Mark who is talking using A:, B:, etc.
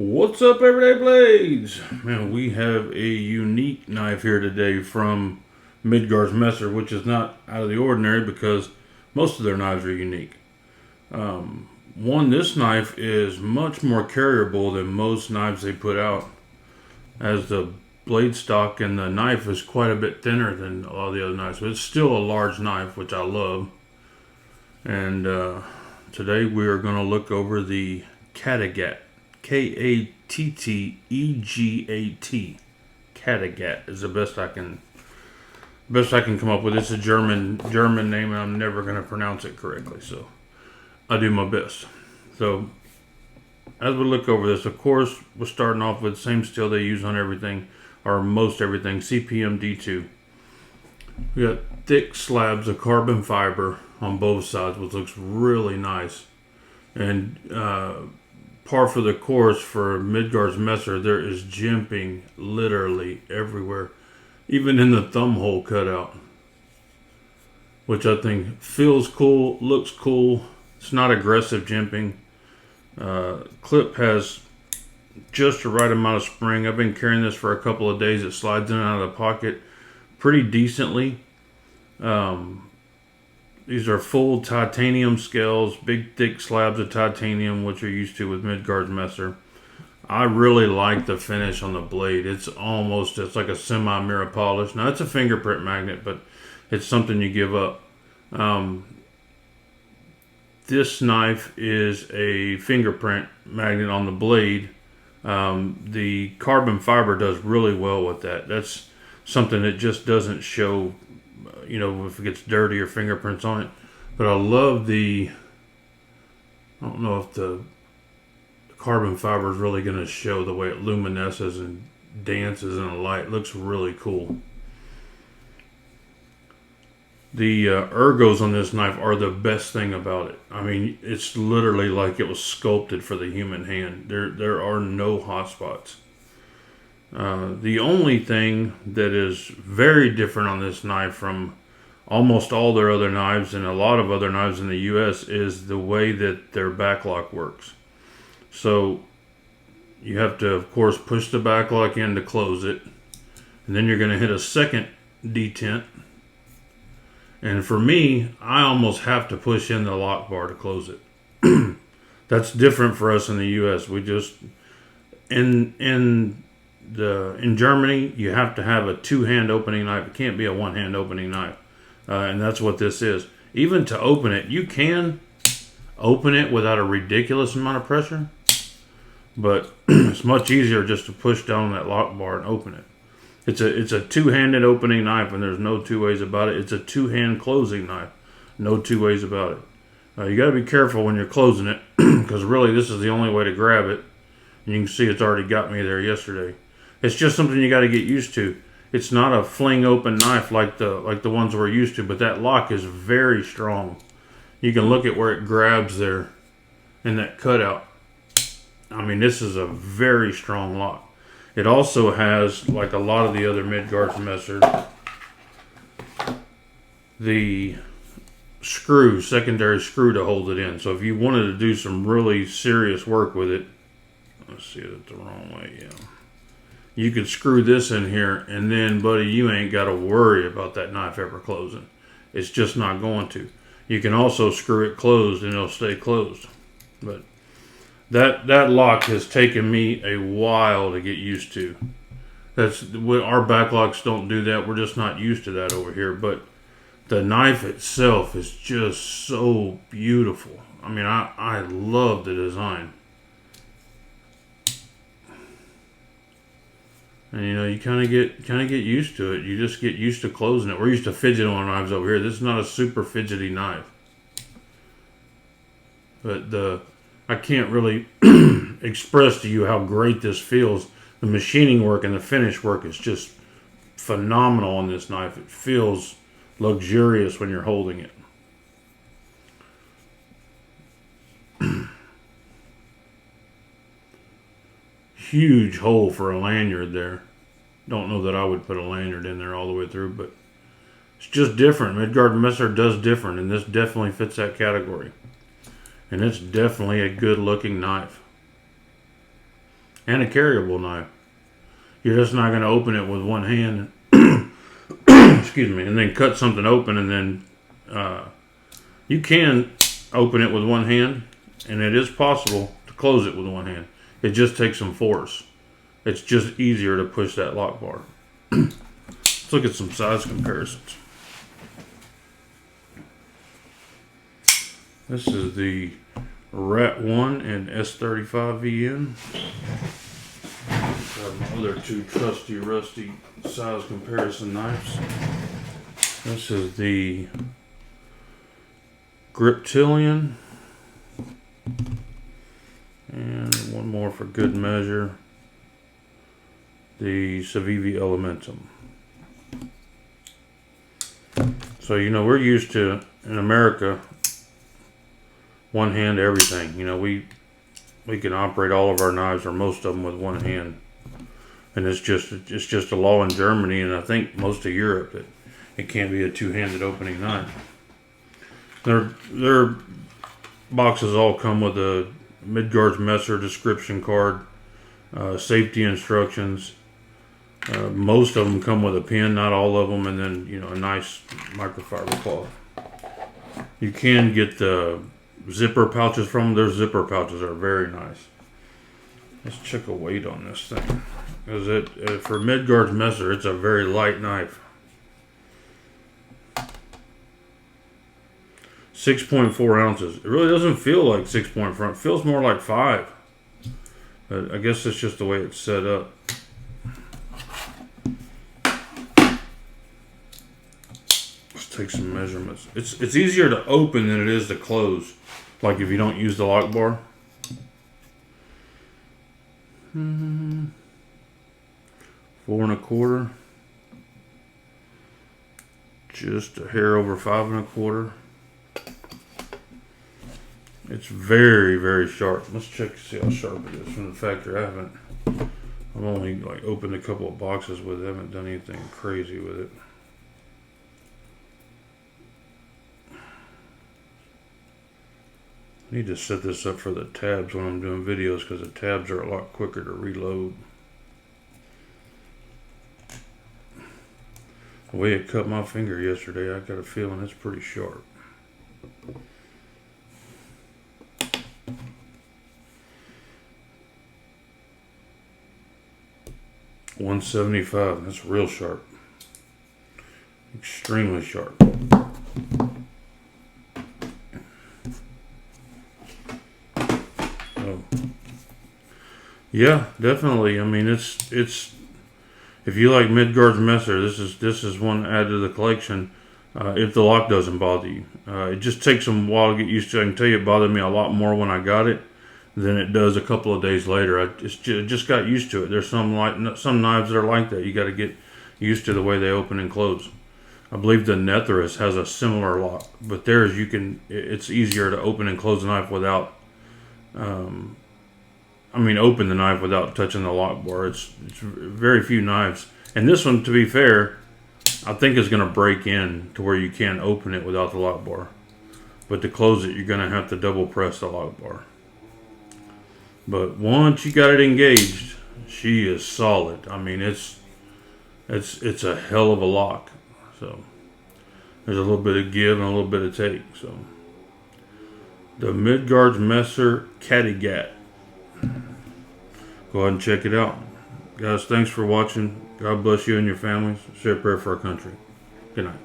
A: What's up, Everyday Blades? Man, we have a unique knife here today from Midgards-Messer, which is not out of the ordinary because most of their knives are unique. This knife is much more carryable than most knives they put out, as the blade stock and the knife is quite a bit thinner than a lot of the other knives. But it's still a large knife, which I love. And today we are going to look over the Kattegat. Kattegat. Kattegat is the best I can come up with. It's a German name, and I'm never going to pronounce it correctly, so I do my best. So as we look over this, of course, we're starting off with the same steel they use on everything, or most everything, CPM D2. We got thick slabs of carbon fiber on both sides, which looks really nice. And par for the course for Midgards-Messer, there is jimping literally everywhere, even in the thumb hole cutout, which I think feels cool, looks cool. It's not aggressive jimping. Clip has just the right amount of spring. I've been carrying this for a couple of days. It slides in and out of the pocket pretty decently. These are full titanium scales, big thick slabs of titanium, which you're used to with Midgards-Messer. I really like the finish on the blade. It's like a semi-mirror polish. Now it's a fingerprint magnet, but it's something you give up. This knife is a fingerprint magnet on the blade. The carbon fiber does really well with that. That's something that just doesn't show, if it gets dirty or fingerprints on it. But I love I don't know if the carbon fiber is really going to show the way it luminesces and dances in the light. It looks really cool. The ergos on this knife are the best thing about it. I mean, it's literally like it was sculpted for the human hand. There are no hot spots. The only thing that is very different on this knife from almost all their other knives and a lot of other knives in the US is the way that their backlock works. So you have to, of course, push the backlock in to close it, and then you're going to hit a second detent. And for me, I almost have to push in the lock bar to close it. That's different for us in the US. We just in Germany, you have to have a two-hand opening knife. It can't be a one-hand opening knife. And that's what this is. Even to open it, you can open it without a ridiculous amount of pressure, but it's much easier just to push down that lock bar and open it. It's a two-handed opening knife, and there's no two ways about it. It's a two-hand closing knife. No two ways about it. You got to be careful when you're closing it, because really this is the only way to grab it. And you can see it's already got me there yesterday. It's just something you got to get used to. It's not a fling open knife like the ones we're used to, but that lock is very strong. You can look at where it grabs there in that cutout. I mean, this is a very strong lock. It also has, like a lot of the other Midgards-Messers, the secondary screw to hold it in. So if you wanted to do some really serious work with it, let's see it the wrong way, yeah. You could screw this in here, and then, buddy, you ain't got to worry about that knife ever closing. It's just not going to. You can also screw it closed, and it'll stay closed. But that lock has taken me a while to get used to. Our backlocks don't do that. We're just not used to that over here. But the knife itself is just so beautiful. I mean, I love the design. And you kind of get used to it. You just get used to closing it. We're used to fidgeting on knives over here. This is not a super fidgety knife. But I can't really express to you how great this feels. The machining work and the finish work is just phenomenal on this knife. It feels luxurious when you're holding it. Huge hole for a lanyard there. Don't know that I would put a lanyard in there all the way through, but it's just different. Midgards-Messer does different, and this definitely fits that category. And it's definitely a good looking knife. and a carryable knife. You're just not going to open it with one hand, excuse me, and then cut something open, and then you can open it with one hand, and it is possible to close it with one hand. It just takes some force. It's just easier to push that lock bar. Let's look at some size comparisons. This is the Rat 1 and S35VN. Got my other two trusty, rusty size comparison knives. This is the Griptilian. And one more for good measure. The Civivi Elementum. So, you know, we're used to, in America, one hand everything. You know, we can operate all of our knives, or most of them, with one hand. And it's just a law in Germany, and I think most of Europe, that it can't be a two-handed opening knife. Their boxes all come with a Midgards-Messer description card, safety instructions. Most of them come with a pin, not all of them, and then, you know, a nice microfiber cloth. You can get the zipper pouches from them. Their zipper pouches are very nice. Let's check a weight on this thing. Because for Midgards-Messer, it's a very light knife. 6.4 ounces. It really doesn't feel like 6.4. It feels more like 5. But I guess it's just the way it's set up. Let's take some measurements. It's easier to open than it is to close. Like if you don't use the lock bar. 4 1/4. Just a hair over 5 1/4. It's very, very sharp. Let's check to see how sharp it is from the factory. I've only like opened a couple of boxes with it. I haven't done anything crazy with it. I need to set this up for the tabs when I'm doing videos, because the tabs are a lot quicker to reload. The way it cut my finger yesterday, I got a feeling it's pretty sharp. $175. That's real sharp. Extremely sharp. Oh. Yeah, definitely. I mean, it's if you like Midgards-Messer, this is one to add to the collection. If the lock doesn't bother you, it just takes some while to get used to. I can tell you, it bothered me a lot more when I got it than it does a couple of days later. I just got used to it. There's some knives that are like that. You got to get used to the way they open and close. I believe the Netherus has a similar lock, but theirs it's easier to open and close the knife without. Open the knife without touching the lock bar. It's very few knives, and this one, to be fair, I think is going to break in to where you can't open it without the lock bar. But to close it, you're going to have to double press the lock bar. But once you got it engaged, she is solid. I mean, it's a hell of a lock. So there's a little bit of give and a little bit of take. So the Midgards-Messer Kattegat. Go ahead and check it out. Guys, thanks for watching. God bless you and your families. Say a prayer for our country. Good night.